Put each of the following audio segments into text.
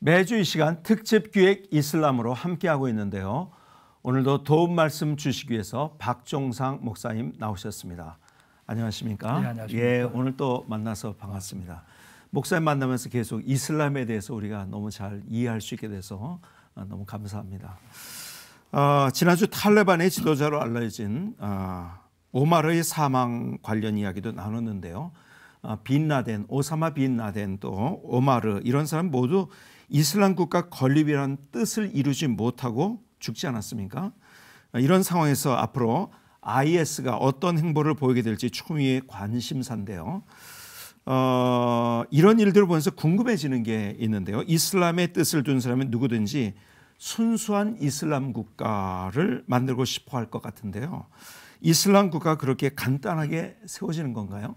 매주 이 시간 특집 기획 이슬람으로 함께하고 있는데요. 오늘도 도움 말씀 주시기 위해서 박종상 목사님 나오셨습니다. 안녕하십니까? 네, 안녕하십니까? 예, 오늘 또 만나서 반갑습니다. 목사님 만나면서 계속 이슬람에 대해서 우리가 너무 잘 이해할 수 있게 돼서 너무 감사합니다. 지난주 탈레반의 지도자로 알려진 오마르의 사망 관련 이야기도 나눴는데요. 오사마 빈 라덴 또 오마르 이런 사람 모두 이슬람 국가 건립이라는 뜻을 이루지 못하고 죽지 않았습니까? 이런 상황에서 앞으로 IS가 어떤 행보를 보이게 될지 추미의 관심사인데요. 이런 일들을 보면서 궁금해지는 게 있는데요. 이슬람의 뜻을 둔 사람은 누구든지 순수한 이슬람 국가를 만들고 싶어 할 것 같은데요. 이슬람 국가가 그렇게 간단하게 세워지는 건가요?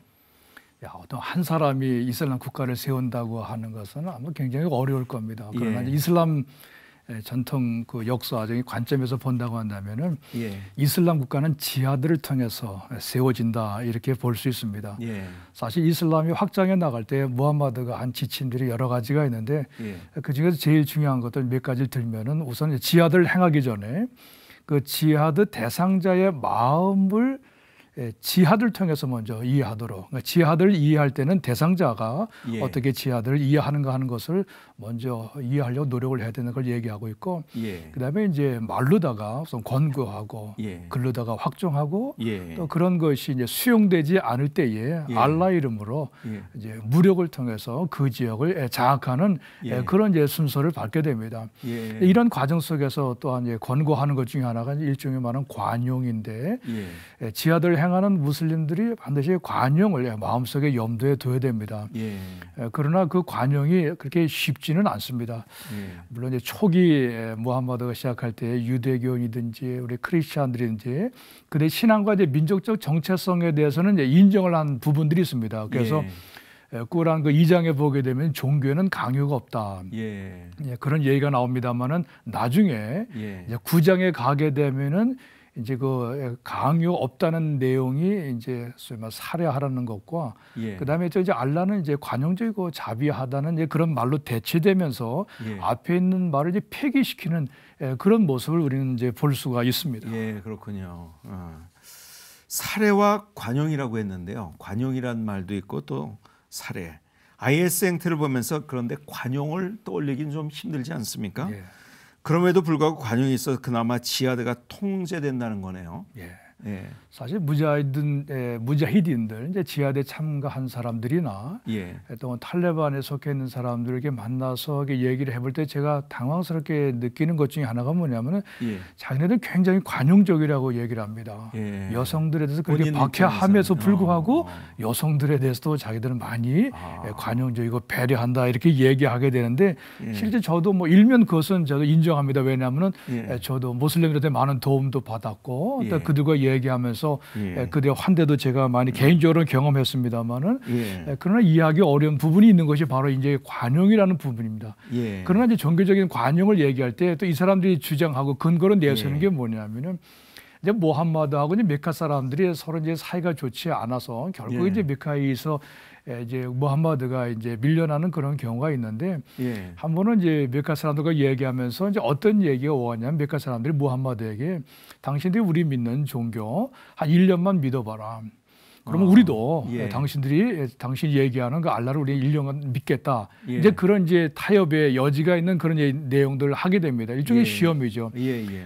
어떤 한 사람이 이슬람 국가를 세운다고 하는 것은 아마 굉장히 어려울 겁니다. 그러나 이슬람 전통 그 역사적인 관점에서 본다고 한다면은 이슬람 국가는 지하들을 통해서 세워진다 이렇게 볼 수 있습니다. 사실 이슬람이 확장해 나갈 때 무함마드가 한 지침들이 여러 가지가 있는데 그 중에서 제일 중요한 것들 몇 가지를 들면은 우선 지하들을 행하기 전에 그 지하드 대상자의 마음을 지하들을 통해서 먼저 이해하도록, 그러니까 지하들을 이해할 때는 대상자가 어떻게 지하들을 이해하는가 하는 것을 먼저 이해하려고 노력을 해야 되는 걸 얘기하고 있고, 그다음에 이제 말로다가 우선 권고하고 글로다가 확정하고 또 그런 것이 이제 수용되지 않을 때에 알라 이름으로 이제 무력을 통해서 그 지역을 장악하는 그런 이제 순서를 밟게 됩니다. 이런 과정 속에서 또한 이제 권고하는 것 중에 하나가 일종의 말하는 관용인데 지하들 행하는 무슬림들이 반드시 관용을 마음속에 염두에 둬야 됩니다. 그러나 그 관용이 그렇게 쉽지는 않습니다. 물론 이제 초기 무함마드가 시작할 때 유대교인이든지 우리 크리스찬들이든지 그들의 신앙과 이제 민족적 정체성에 대해서는 이제 인정을 한 부분들이 있습니다. 그래서 꾸란 그 2장에 보게 되면 종교에는 강요가 없다. 그런 얘기가 나옵니다만은 나중에 이제 9장에 가게 되면은 이제 그 강요 없다는 내용이 이제 소위 말 살해하라는 것과 그다음에 이제 알라는 이제 관용적이고 자비하다는 이제 그런 말로 대체되면서 앞에 있는 말을 이제 폐기시키는 그런 모습을 우리는 이제 볼 수가 있습니다. 그렇군요. 살해와 관용이라고 했는데요. 관용이란 말도 있고 또 살해. IS 행태를 보면서 그런데 관용을 떠올리긴 좀 힘들지 않습니까? 그럼에도 불구하고 관용이 있어서 그나마 지하드가 통제된다는 거네요. 사실 무자히딘들 이제 지하드에 참가한 사람들이나 또 탈레반에 속해 있는 사람들에게 만나서 얘기를 해볼 때 제가 당황스럽게 느끼는 것 중에 하나가 뭐냐면은 자기네들 굉장히 관용적이라고 얘기를 합니다. 여성들에 대해서 그렇게 박해함에도 불구하고 여성들에 대해서도 자기들은 많이 관용적이고 배려한다 이렇게 얘기하게 되는데 실제 저도 뭐 일면 그것은 저도 인정합니다. 왜냐하면은 저도 모슬림들한테 많은 도움도 받았고 또 그들과 얘기하면서 그들의 환대도 제가 많이 개인적으로 경험했습니다만은 그러나 이해하기 어려운 부분이 있는 것이 바로 이제 관용이라는 부분입니다. 그러나 이제 종교적인 관용을 얘기할 때 또 이 사람들이 주장하고 근거로 내세우는 게 뭐냐면은 이제 무함마드하고 이제 메카 사람들이 서로 이제 사이가 좋지 않아서 결국 이제 메카에서 이제 무함마드가 이제 밀려나는 그런 경우가 있는데 한 번은 이제 메카 사람들과 얘기하면서 이제 어떤 얘기가 오왔냐면 메카 사람들이 무함마드에게 당신들이 우리 믿는 종교 한 1년만 믿어봐라. 그러면 우리도 당신이 얘기하는 그 알라를 우리 1년간 믿겠다. 이제 그런 이제 타협의 여지가 있는 그런 내용들을 하게 됩니다. 일종의 시험이죠.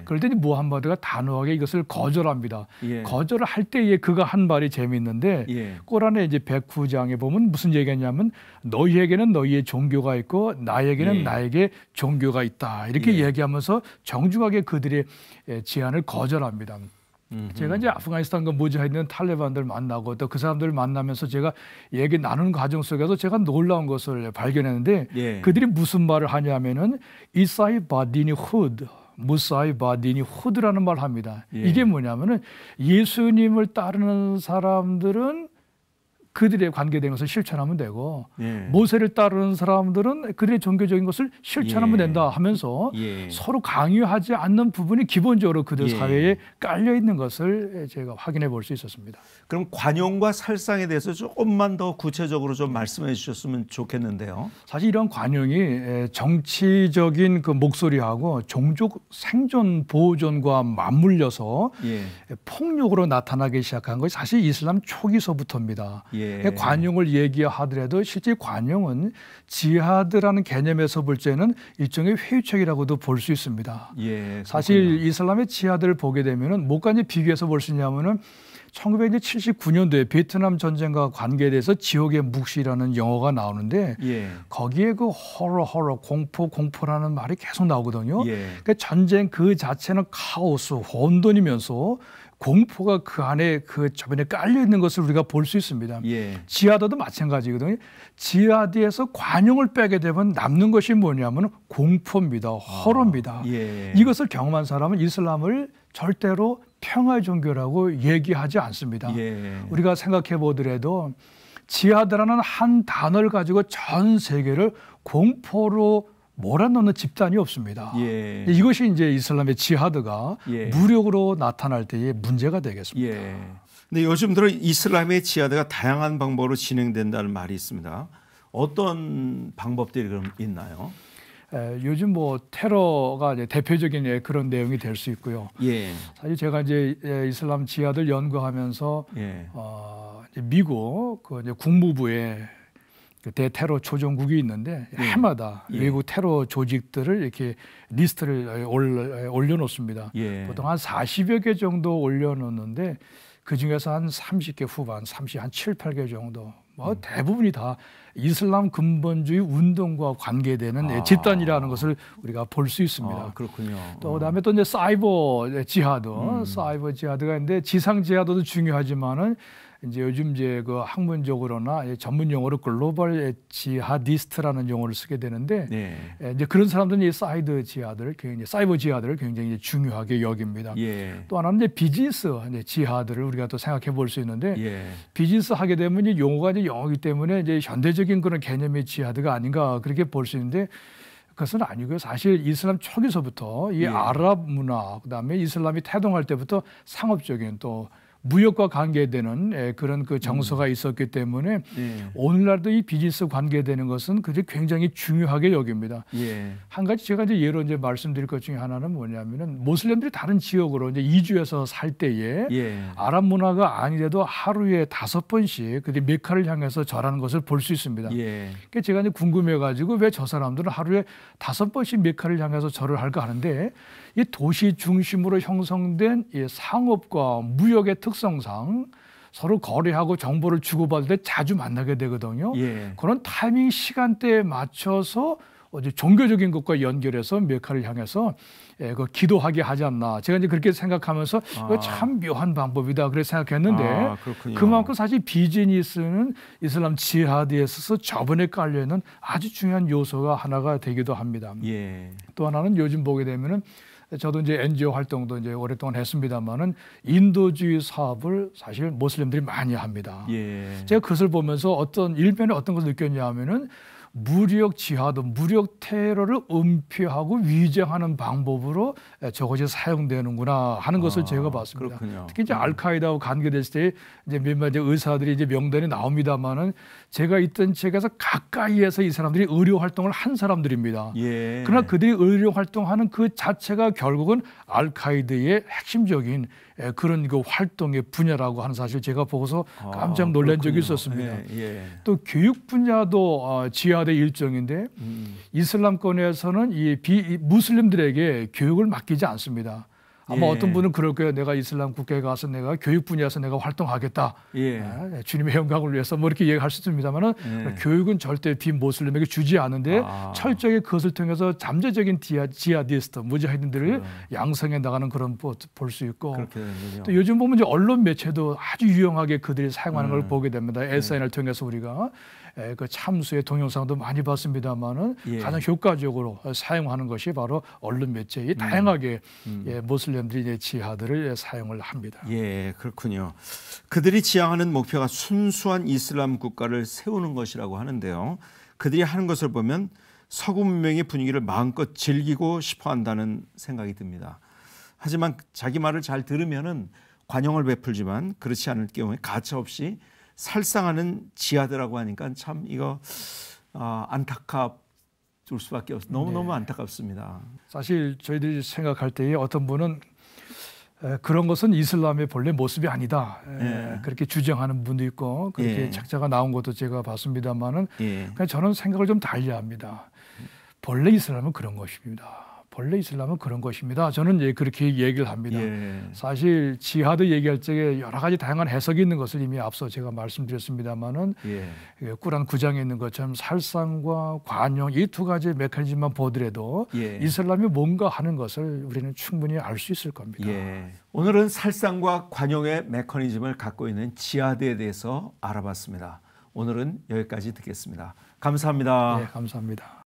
그럴 때 무함마드가 단호하게 이것을 거절합니다. 거절을 할 때에 그가 한 말이 재미있는데 꾸란의 이제 109장에 보면 무슨 얘기냐면 너희에게는 너희의 종교가 있고 나에게는 나에게 종교가 있다. 이렇게 얘기하면서 정중하게 그들의 제안을 거절합니다. 제가 이제 아프가니스탄과 무자히딘 탈레반들 만나고 또 그 사람들을 만나면서 제가 얘기 나누는 과정 속에서 제가 놀라운 것을 발견했는데 그들이 무슨 말을 하냐면은 이사이 바디니 후드, 무사이 바디니 후드라는 말을 합니다. 이게 뭐냐면은 예수님을 따르는 사람들은 그들의 관계된 것을 실천하면 되고 예. 모세를 따르는 사람들은 그들의 종교적인 것을 실천하면 예. 된다 하면서 예. 서로 강요하지 않는 부분이 기본적으로 그들 예. 사회에 깔려 있는 것을 제가 확인해 볼 수 있었습니다. 그럼 관용과 살상에 대해서 조금만 더 구체적으로 좀 말씀해 주셨으면 좋겠는데요. 사실 이런 관용이 정치적인 그 목소리하고 종족 생존 보존과 맞물려서 예. 폭력으로 나타나기 시작한 것이 사실 이슬람 초기서부터입니다. 예. 관용을 얘기하더라도 실제 관용은 지하드라는 개념에서 볼 때는 일종의 회유책이라고도 볼 수 있습니다. 예. 사실 이슬람의 지하드를 보게 되면은 뭐까지 비교해서 볼 수 있냐면은 1979년도에 베트남 전쟁과 관계돼서 지옥의 묵시라는 영어가 나오는데 예. 거기에 그 호러 공포라는 말이 계속 나오거든요. 예. 그러니까 전쟁 그 자체는 카오스 혼돈이면서 공포가 그 안에 그 저변에 깔려 있는 것을 우리가 볼 수 있습니다. 예. 지하드도 마찬가지거든요. 지하드에서 관용을 빼게 되면 남는 것이 뭐냐면 공포입니다. 호러입니다. 예. 이것을 경험한 사람은 이슬람을 절대로 평화의 종교라고 얘기하지 않습니다. 예. 우리가 생각해 보더라도 지하드라는 한 단어를 가지고 전 세계를 공포로 몰아넣는 집단이 없습니다. 예. 이것이 이제 이슬람의 지하드가 예. 무력으로 나타날 때의 문제가 되겠습니다. 예. 근데 요즘 들어 이슬람의 지하드가 다양한 방법으로 진행된다는 말이 있습니다. 어떤 방법들이 그럼 있나요? 요즘 뭐 테러가 이제 대표적인 그런 내용이 될 수 있고요. 예. 사실 제가 이제 이슬람 지하드를 연구하면서 예. 이제 미국 그 이제 국무부에 그 대테러 조정국이 있는데 해마다 외국 테러 조직들을 이렇게 리스트를 올려놓습니다. 예. 보통 한 40여 개 정도 올려놓는데 그 중에서 한 30개 후반, 한 7, 8개 정도 뭐 대부분이 다 이슬람 근본주의 운동과 관계되는 집단이라는 것을 우리가 볼 수 있습니다. 그렇군요. 또 그다음에 또 이제 사이버 지하드, 사이버 지하드가 있는데 지상 지하드도 중요하지만은 이제 요즘 이제 그 학문적으로나 전문 용어로 글로벌 지하디스트라는 용어를 쓰게 되는데 네. 이제 그런 사람들은 이 사이드 지하드를 굉장히 사이버 지하드를 굉장히 중요하게 여깁니다. 예. 또 하나는 이제 비즈니스 지하드를 우리가 또 생각해 볼 수 있는데 예. 비즈니스 하게 되면 이 용어가 이제 영어이기 때문에 이제 현대적인 그런 개념의 지하드가 아닌가 그렇게 볼 수 있는데. 그것은 아니고요. 사실 이슬람 초기서부터 이 아랍 문화, 그다음에 이슬람이 태동할 때부터 상업적인 또 무역과 관계되는 그런 그 정서가 있었기 때문에 오늘날도 이 비즈니스 관계되는 것은 그게 굉장히 중요하게 여깁니다. 예. 한 가지 제가 이제 예로 이제 말씀드릴 것 중에 하나는 뭐냐면은 모슬렘들이 다른 지역으로 이제 이주해서 살 때에 아랍 문화가 아니래도 하루에 5번씩 그들 메카를 향해서 절하는 것을 볼 수 있습니다. 그러니까 제가 이제 궁금해가지고 왜 저 사람들은 하루에 5번씩 메카를 향해서 절을 할까 하는데 이 도시 중심으로 형성된 이 상업과 무역의 특성상 서로 거래하고 정보를 주고받을 때 자주 만나게 되거든요. 그런 타이밍 시간대에 맞춰서 종교적인 것과 연결해서 메카를 향해서 그 기도하게 하지 않나. 제가 이제 그렇게 생각하면서 이거 참 묘한 방법이다 그렇게 생각했는데 그만큼 사실 비즈니스는 이슬람 지하드에 있어서 저번에 깔려 있는 아주 중요한 요소가 하나가 되기도 합니다. 또 하나는 요즘 보게 되면은 저도 이제 NGO 활동도 이제 오랫동안 했습니다만은 인도주의 사업을 사실 모슬림들이 많이 합니다. 제가 그것을 보면서 어떤 일면에 어떤 것을 느꼈냐면은 무력 지하드, 무력 테러를 은폐하고 위장하는 방법으로 저것이 사용되는구나 하는 것을 제가 봤습니다. 그렇군요. 특히 이제 알카이다와 관계됐을 때 이제 몇몇 의사들이 이제 명단이 나옵니다만은 제가 있던 지역에서 가까이에서 이 사람들이 의료 활동을 한 사람들입니다. 그러나 그들이 의료 활동하는 그 자체가 결국은 알카이다의 핵심적인 그런 그 활동의 분야라고 하는 사실 제가 보고서 깜짝 놀란 적이 있었습니다. 또 교육 분야도 지하드의 일종인데 이슬람권에서는 이 무슬림들에게 교육을 맡기지 않습니다. 아마 어떤 분은 그럴 거예요. 내가 이슬람 국가에 가서 내가 교육 분야에서 내가 활동하겠다. 주님의 영광을 위해서 뭐 이렇게 얘기할 수 있습니다만은 교육은 절대 비모슬림에게 주지 않은데 철저히 그것을 통해서 잠재적인 지하디스트, 무자히딘들을 양성해 나가는 그런 볼 수 있고 또 요즘 보면 이제 언론 매체도 아주 유용하게 그들이 사용하는 걸 보게 됩니다. SNS를 통해서 우리가 그 참수의 동영상도 많이 봤습니다만은 가장 효과적으로 사용하는 것이 바로 언론 매체의 다양하게 모슬림 무슬림들이 이제 지하드를 사용을 합니다. 예, 그렇군요. 그들이 지향하는 목표가 순수한 이슬람 국가를 세우는 것이라고 하는데요. 그들이 하는 것을 보면 서구 문명의 분위기를 마음껏 즐기고 싶어 한다는 생각이 듭니다. 하지만 자기 말을 잘 들으면은 관용을 베풀지만 그렇지 않을 경우에 가차없이 살상하는 지하드라고 하니까 참 이거 안타깝 줄 수밖에 없어요. 너무너무 안타깝습니다. 사실 저희들이 생각할 때에 어떤 분은 그런 것은 이슬람의 본래 모습이 아니다. 그렇게 주장하는 분도 있고 그렇게 책자가 나온 것도 제가 봤습니다만은 그냥 저는 생각을 좀 달리합니다. 본래 이슬람은 그런 것입니다. 본래 이슬람은 그런 것입니다. 저는 그렇게 얘기를 합니다. 사실 지하드 얘기할 적에 여러 가지 다양한 해석이 있는 것을 이미 앞서 제가 말씀드렸습니다만은 꾸란 9장에 있는 것처럼 살상과 관용 이 두 가지 메커니즘만 보더라도 이슬람이 뭔가 하는 것을 우리는 충분히 알 수 있을 겁니다. 오늘은 살상과 관용의 메커니즘을 갖고 있는 지하드에 대해서 알아봤습니다. 오늘은 여기까지 듣겠습니다. 감사합니다. 네, 감사합니다.